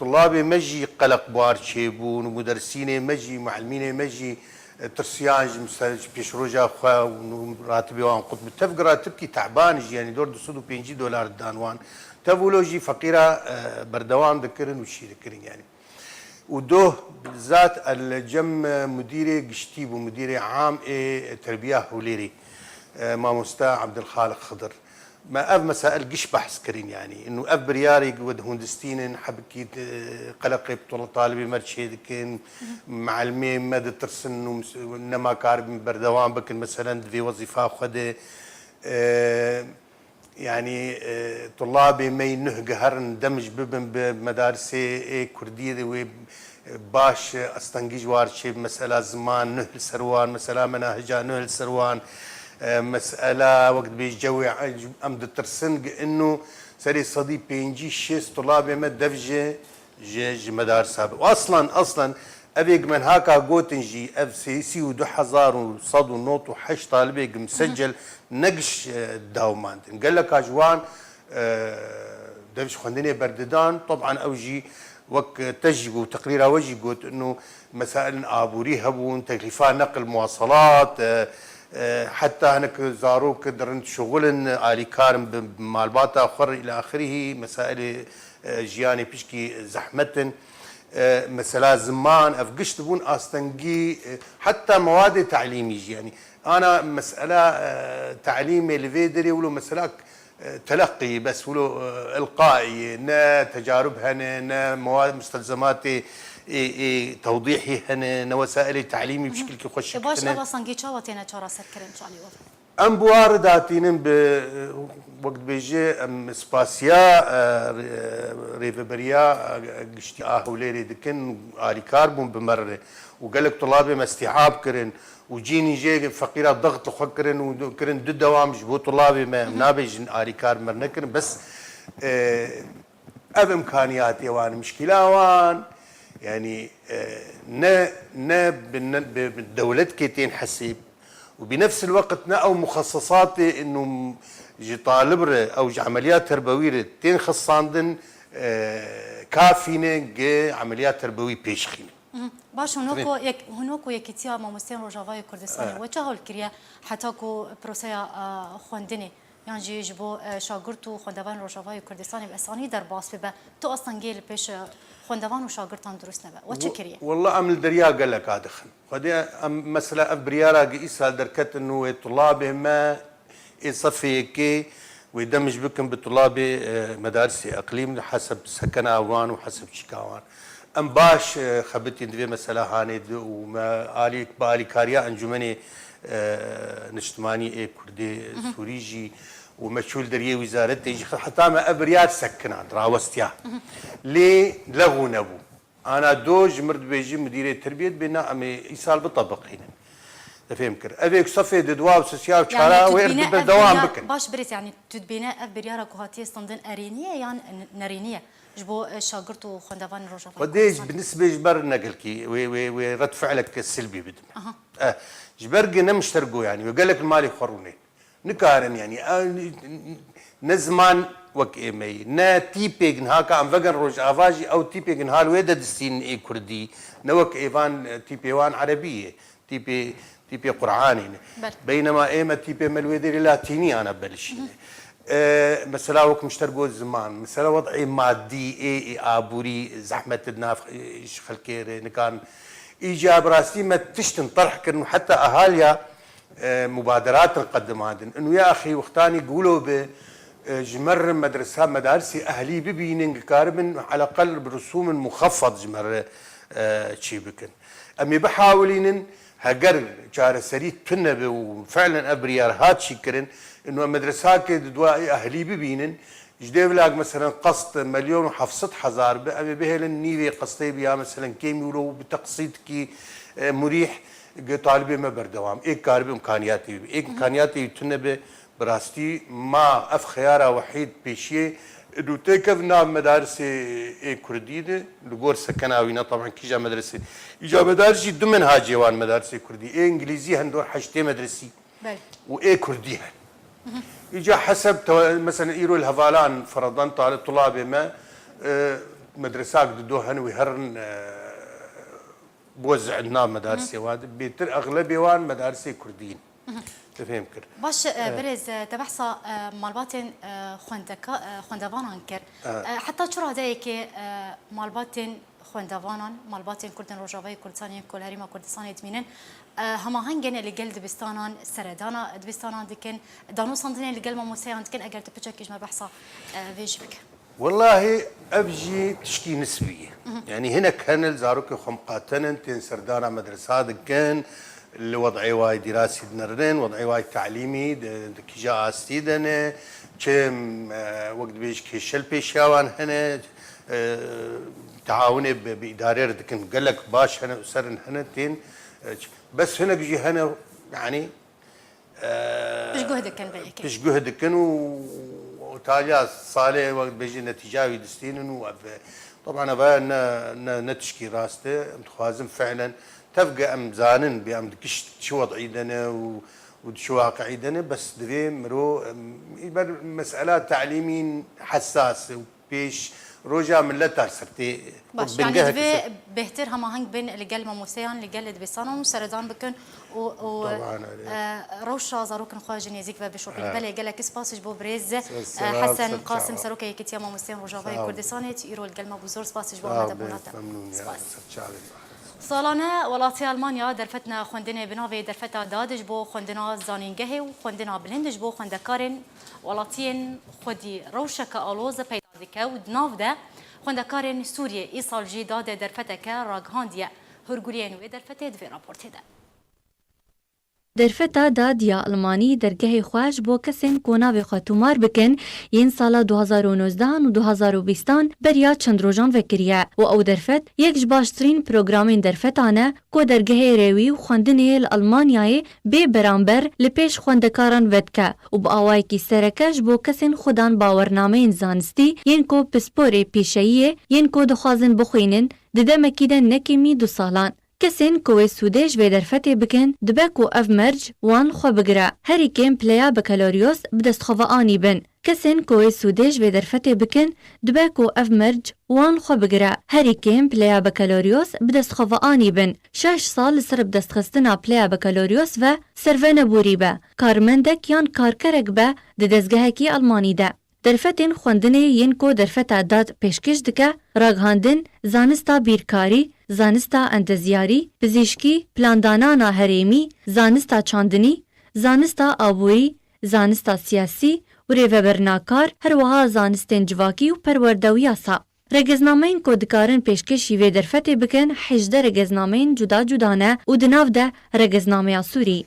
طلابي مجي قلق بوار شيبون ومدرسين مجي معلمين مجي ترسيانج بيش روجا خوا وراتبي وان قطب تفق راتبكي تعبان يعني دور $250 دانوان تفولوجي فقيره بردوام ذكرن وشي ذكرن يعني ودوه بالذات الجم مديري قشتيب ومديري عام تربيه هوليري ماموستا عبد الخالق خضر ما مسائل قش بحث كرين يعني انه برياري ود هندستين حبكي قلقي طالبي مرشي كان معلمي مد ترسن انما كارب بردوام بكن مثلا في وظيفه خده يعني طلابي ما ينهجهرن دمج ببن بمدارس كرديه باش استنجيج وارشي مساله زمان نهل سروان مساله مناهجها نهل سروان مسألة وقت بيجوي أمد ترسنج إنه سري صديق بينجي شيس طلابي ما دفجة جي مدار سابق وأصلا أبيك من هاكا قوتنجي أف سي ودو حزار وصد ونوت وحش طالبي مسجل نقش داومان قال لك أجوان دفج خندني برددان طبعا أوجي وك تجيب وتقرير وجي قلت إنه مسائل آبوري هبون تكلفات نقل مواصلات حتى هناك زاروك درنت شغل آلي كارم بمالبات آخر إلى آخره مسائل جياني بيشكي زحمة مسألة زمان أفقشت بون أستنجي حتى مواد تعليمي يعني أنا مسألة تعليمي لفيدري ولو مسألة تلقي بس ولو إلقائي نا تجارب هنا نا مواد مستلزمات توضيحي هنا وسائل تعليمي بشكل كي خوش باش ابا صنجي تشاوتينا تشارا سكرن شالي ام بوارداتين وقت بيجي ام سباسيا ريفبريا قشتي اهوليري دكن الي كاربون بمره وقال لك طلابي ما استيعاب كرن وجيني جي فقيره ضغط لخكرن وكرن ضد دوام جبو طلابي ما نابج الي كار مرنكرن بس اب امكانياتي وان مشكله وان يعني نا بدولتك تنحسب وبنفس الوقت نا او مخصصاتي انه جي طالب او جي عمليات تربويه تين خصاندن كافينه جي عمليات تربويه بيشخينه باش هناكو يكتيا ماموستين روجافاي كردستان وجهول كريا حتى كو بروسيا خوندني يعني جيبو شاگرد خوندوان روجافاي كردستان باساني در باس ببا تو اصلا جيل بيش خوندوان وشاگردان درست نبا وچه كريا والله ام الدريا قال لك ادخن خدي مثلا ابريارا قيسال دركت انه طلابه ما يصفي كي ويدمج بكم بطلاب مدارس اقليم حسب سكن اوان وحسب شكاوان ام باش خبتي ندوي مساله هاند وما الي بالي كاريا انجمني نجتماني كردي سوريجي ومشغول دريه وزارتي حتى ما ابريات سكنان راوستيا لي لغو نبو انا دوج مرد بيجي مديريه تربيه بنا ام يسال بطبق هنا تفهم كر ابيك صفي دوا وسوسيال شارع ويرد بالدوام بكن باش بريت يعني تدبينا ابريارا كوهاتي استندن ارينيه يعني نارينيه جبو شاگرد و خوندوان روجاوای قديش بالنسبه جبر نقلكي ورد فعلك السلبي بدم جبر جنا مشترقوا يعني وقال لك المالي خروني نكارن يعني نزمان وك ايمي نا تيبيغن هاكا ام فغن روج افاجي او تيبيغن هال ويدا دستين اي كردي نوك ايفان تيبيوان عربيه تيبي قرعاني بينما ايما تيبي ملويدي لاتيني انا بلش مثلا وك مشترقوا الزمان مثلا وضعي مادي اي ابوري زحمه الناف خلكيري نكان ايجاب راسي ما تشتن طرح كانه حتى اهاليا مبادرات نقدم هذا انه يا اخي وقتاني يقولوا جمر مدرسة مدارسي أهلي ببينين كاربن على الأقل برسوم مخفض جمر شي بكن أمي بحاولين هجر جار سريت تنب وفعلا أبريار هات شكرن إنه المدرسة كدواء أهلي ببينين جديب لاق مثلا قسط 1,700,000 أمي بهلن نيفي قسطي بيا مثلا كيم يورو بتقسيط مريح طالبي ما بردوام إيه كارب إمكانياتي تنب براستي ما اف خيارة وحيد بيشي انه تكفنا مدارس كردية لغور سكناوينا طبعا كيجا مدرسة اجا مدارسي ضمن هاجيوان مدارس كردي انجليزي هندور حشتي مدرسي وايه كردي اجا حسب مثلا ايرو الهفالان فرضا طلاب ما مدرسات ددوهن ويهرن بوزع لنا مدارسي واد بيتر اغلبيه وان مدارسي كرديين تفهم كر باش برز تبحثا مالباتن خوندوانان كر حتى شو هذاك مالباتن خوندوانان مالباتن كردن روجاوي كردستاني كلهري ما كردستاني دمينن هما هنجن اللي قال دبستانان سردانا دبستانان دكن دانو صندني اللي قال ما موسيان دكن اگر تبتشكيش ما بحثا فيجبك والله ابجي تشكي نسبيه يعني هنا كان زاروك خمقاتن تن سردانا مدرسات كان اللي وضعي واي دراسي دنرن وضعي واي تعليمي كي جاء استيدنا كم وقت بيش كيشل بيشاوان هنا تعاوني بإدارة دكن قال لك باش هنا سرن هنا تين بس هنا بيجي هنا يعني بيش جهدك كان بيك بيش جهدك كان وتاليا صالح وقت بيجي نتيجة دستين طبعا ابا نتشكي راسته متخوازم فعلا تبقى ام زانن بام دكش شو وضعي دنا وشو واقعي دنا بس دبي مرو مسألة تعليمي حساس وبيش روجا من لا ترسرتي باش يعني دبي بهتر هما هنگ بين اللي قال موسيان اللي قال دبسانون وسردان بكن و روشا زاروكن خواجن يزيك بشوبي بلا قال لك سباسج بو بريز حسن قاسم ساروكي كتيا موسيان روجاوي كردستاني يرو القلمه بوزور سباسج بو هذا بوناتا سالانه ولاتی آلمانیا درفتنا خوندنه بناوی درفتا دادش بو خوندنا زانینگه و خوندنا بلندش بو خوندکارن ولاتین خودی روشک آلوز پیدا دکه و دناو ده خوندکارن سوریه ای سال جی داده درفتا که راگهاندیه هرگورین و درفته دوی راپورتی ده. درفتا دادیا آلمانی درگه خواج بو کسین کوناوی خاتومار بکن ین سالا 2019 و 2020 بریا چند روزان وکریه و او درفت یک باشترین پروگرامین درفتانه کو درگه روی و خوندنه آلمانیای به برانبر لپیش خوندکاران ودکه و با آوای کی سرکش بو کسین خودان باورنامه زانستی ین کو پسپور پیشهیه ین کو دخوازن بخوینن دده مکیدن نکیمی 2 سالان کسین کوی سودش به درفته بکن دبکو اف مرج وان خو بگره هری کم پلیا بکالوریوس بدست خوانی بن کسین کوی سودش به درفته بکن دبکو اف مرج وان خو بگره هری کم پلیا بکالوریوس بدست خوانی بن 6 سال سر بدست خستنا پلیا بکالوریوس و سرونه بوری به کارمندک یان کارکرک به د دزگه کی آلمانی ده درفتین خوندنه ین کو درفتا داد پیشکش دکه راگهاندن زانستا بیرکاری زانستا اندزیاری پزیشکی پلاندانانا هریمی زانستا چاندنی زانستا آبوری زانستا سیاسی و ریوبرناکار هر وها زانستین جواکی و پروردوی سا رگزنامین کو دکارن پیشکشی و درفتی بکن 18 رگزنامین جدا جدانه و دناو ده رگزنامه سوری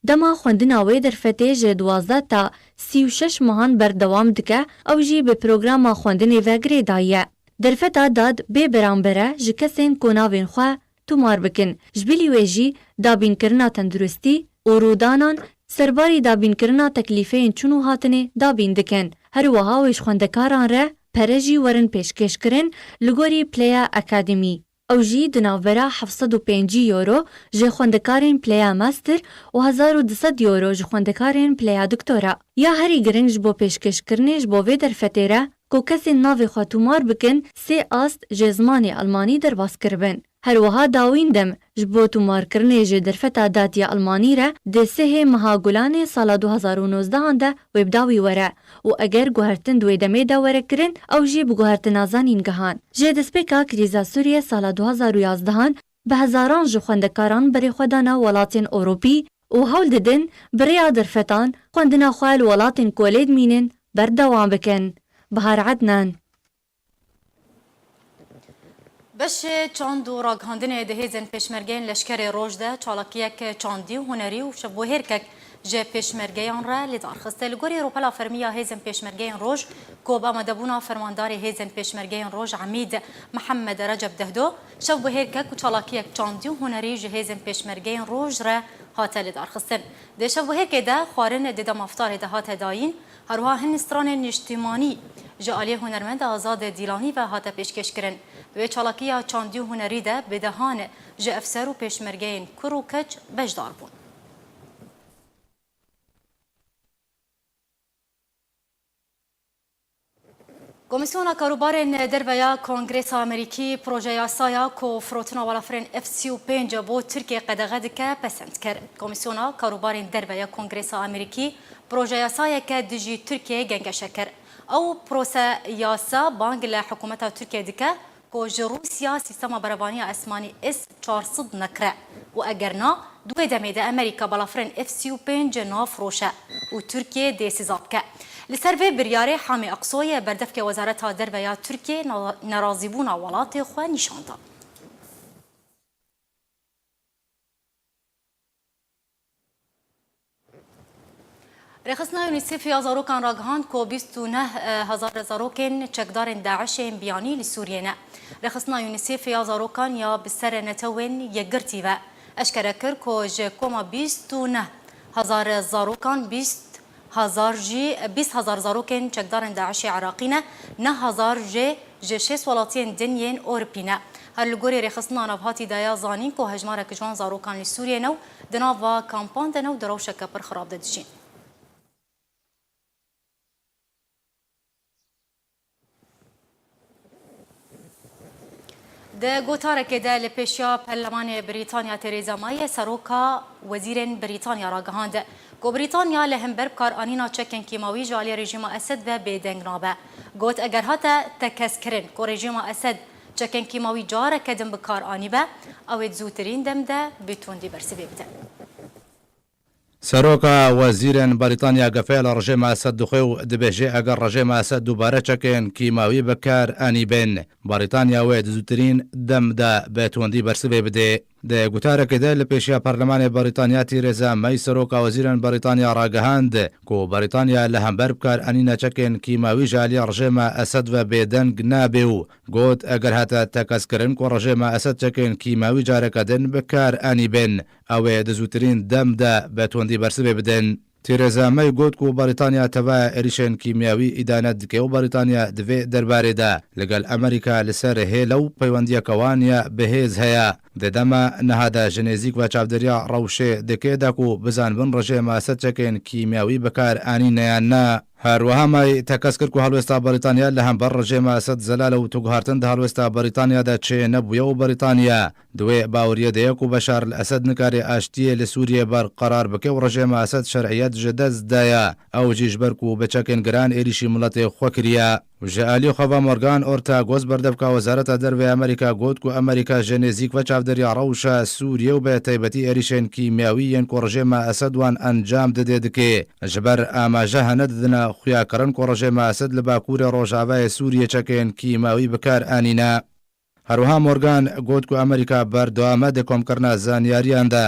دما خوندنا و درفته ج 12 تا 36 ماهان بردوام دکه او جی به پروگرام خوندنی و گریدایه درفتا داد به برانبره ج کسین کناوین خو تومار بکن جبلی ویجی دابین کرنا تندرستی او رودانان سرباری دابین کرنا تکلیفین چونو هاتنه دابین دکن هر وها ویش خوندکاران ره پەرەژی وەرن پێشکەشکردن li gorî Playa Akademî. Ew jî di navbera 750 euro ji xwendekarên Playa Master û 1200 euro ji xwendekarên Playa Doktora. Ya herî giring ji bo pêşkêşkirinê ji bo vê derfetê re ku kesên navê xwe tûmar bikin 3 ast ji zimanê Almanî derbas kiribin. Her wiha dawîn dem ji bo tûmarkirinê ji derfeta datiya Almanî re dê sihê meha Gulanê sala 2019 de wêbdawî were û eger guhertin di wê demê de were kirin ew jî bi guhertina zanîngehan. Jê destpêka krîza Sûriye sala 2011 bi hezaran ji xwendekaran berê xwe dana welatên Ewropî û hewl didin birêya derfetan xwendina xwe li welatên ku lê dimînin berdewam bikin. Bihar Ednan. بش چاند و راگهاندنê dihêzên pêşmergeyên leşkerê roj de çalakiyek çandî û hunerî û şevbohêrkek ji pêşmergeyan re lê darxiste. Li gorî rûpela fermiya hêzên pêşmergeyên roj ku bi amedebûna fermandarê hêzên pêşmergeyên roj Emîd Mihemed Recep Dehdo şevbohêrkek û çalakiyek çandî û hunerî ji hêzên pêşmergeyên roj re hate lê darxistin. Dê şevbohêrkê de xwarin dê demaftarê de hate dayîn herwiha hin stranên niştimanî ji aliyê hunermend Azadê Dîlanî ve hate pêşkêşkirin. Wê çalakiya çandî û hunerî de bêdehan ji efser û pêşmergeyên kur û keç bejdar bûn. Komîsyona Karûbarên Derveya Kongresa Amerîkî proje yasaya ku firotina walafirên F-35 bo Tirkiye qedexe dike pesend kir. Komîsyona Karûbarên Derveya Kongresa Amerîkî proje yasayeke dijî Tirkiye gengeşe kir. Ew prose yasa bang li hikûmeta Tirkiye dike ku ji Rûsya sîstema berevaniya esmanî S-400 nekire û eger na duê demê de Amerîka balafirên F-35 nafroşe û Tirkiye dê sîza bike. Li ser vê biryarê Hamî Aqsoyê berdevkê Wezareta Derveya Tirkiye nerazîbûna welatê xwe nîşan da. Rêxistina UNICEF ya zarokan ragihand ku 29,000 zarokên çekdarên Daişê biyanî li Sûriyê ne. Rêxistina UNICEF ya zarokan ya bi ser netewên yekgirtî ve eşkere kir ku ji koma 29,000 zarokan 20,000 zarokên çekdarên Daişê Iraqî ne, 9,000 jê ji 6 welatiyên dinyên Ewropî ne. Her li gorî rêxistina navhatî de ya zanîn ku hejmarek ji wan zarokan li Sûriyê new di nava kampan de new di rewşeke pir xirab de dijîn. د گوتارکê de li pêşiya Perlemanê Brîtanya Theresa Mayê seroka wezîrên Brîtanya ragihand ku Brîtanya li hember bikaranîna çekên kîmawî ji aliyê rejîma Esed ve bêdeng nabe. Got eger hate tekezkirin ku rejîma Esed çekên kîmawî careke din bikaranîbe ew ê zûtirîn dem de bi tundî bersivê bide. سەرۆکە وەزیرên بەریتانیا گەفەیە لە ڕژێمە ئەسەد دخۆی و دەبێژێ ئەگەر ڕژێمە ئەسەد دووبارە چەکێن کیماوی بەکار ئەنی بێن بەریتانیا وێ دزووترین دەمدا بێتوەندی بەرسبێ بدێ دە گوتارەکەدا لە پێشیا پەرلەمانی بەریتانیا تیرێزا مەی سەرۆکە وەزیرن بەریتانیا ڕاگەهاند کۆ بەریتانیا لە هەمبەر بکار ئەنینە چەکێن کیماوی ژالی ڕژێمە ئەسەد و بێدەنگ نابێ و گوت ئەگەر هاتە تەکەسکردن کۆ ڕژێمە ئەسەد چەکێن کیماوی جارەکەدن بکار ئەنی بێن ئەوێ دزووترین دەمدا بێتوەندی بەرسبێ بدەن. تیرێزا مەی گوت و بەریتانیا تەوە ئێریشێن کیمیاوی ئیدانەت دکێ و بەریتانیا دەوێ دەربارێدا لەگەل ئەمریکا لەسەر هێلە و پەیوەندیەکەوانە بەهێز هەیە دەدەمە نەهادا ژنێزیک و چاودێریا ڕەوشێ دەکێداک و بزانبن ڕژێمە ئەسەد چەکێن کیمیاوی بەکار ئانینەیان نا هەروەها مای تەکەس کرد و هەڵوێستا بەریتانیا لە هەمبەر ڕژێمە ئەسەد زەلالە و توگهارتن دە هەڵوێستا بەریتانیادا چێ نەبوویە و بەریتانیا دوێ باوریە دەیەک و بەشار لە ئەسەد نکارێ ئاشتیە لە سووریە بەرقەرار بکە و ڕژێمە ئەسەد شەرعیەت ژە دەستدایە ئەو جیش بەرک و بەچەکێن گران ئێریشی مڵەتێ خۆکریە ژەعالی خەوا مۆرگان ئۆرتا گۆز بەردەبکە وەزارەتە دەروێ ئەمریکا گوت و ئەمریکا ژەنێزیک و چاودێریا ڕەوشە سووریە و بە تایبەتی ئێریشێن کیمیاوی یەن کۆ ڕژێمە ئەسەدوان ئەنجام دەدێ دکێ ژبەر ئاماژە هەنە ددنە خویاکردن کۆ ڕژێمە ئەسەد لە باکوورە ڕۆژاوای سووریە چەکێن کیماوی بکار ئانینە هەروها مۆرگان گوت و ئەمریکا بەردەوامە دەکۆمکردنە زانیاریاندا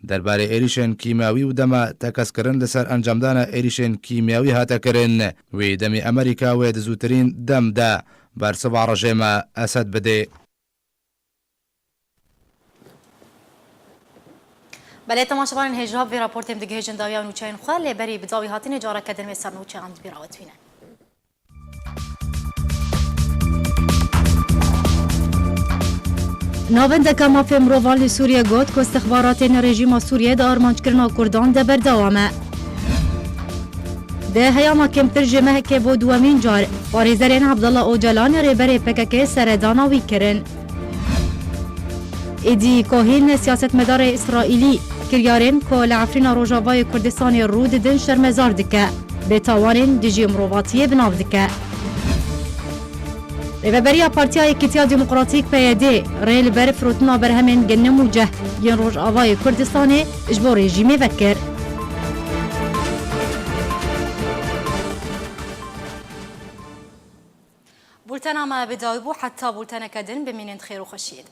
دەربارەی ئێریشێن کیمیاوی و دەمە تەکەسکردن لەسەر ئەنجامدانە ئێریشێن کیمیاوی هاتەکردن وێ دەمی ئەمریکا وێ دزووترین دەمدا بەرسەوا ڕژێمە ئەسەد بدێ. بەلێ تەماشەبانên هێژاب vê raportêm digihêjin dawiya nûçeyên xwe lê berî bi dawî hatînê careke din wê ser nûçeyan dibîrawetîne. ناوندەکە مافێ مرۆڤان لە سووریە گوت کە استخباراتên rejîma Sûriyê de armançkirina Kurdan de berdewam e. Di heyama kemtir ji mehekê bû duwemîn car parêzerên Abdullah Öcalan rêberê PKK seredana wî kirin. Êdî Kohîn siyasetmedarê İsraîlî kiryarên ku li Efrîna Rojavayê Kurdistanê rû didin şermezar dike. Bêtawanên dijî mirovatiyê binav dike. Rêveberiya Partiya Yekîtiya Demokratîk PYD rê li ber firotina berhemên genim û ceh yên Rojavayê Kurdistanê ji bo rejîmê vekir. بولتنا ما بداوي بو حتى بولتنا كدن بمين خير وخشيد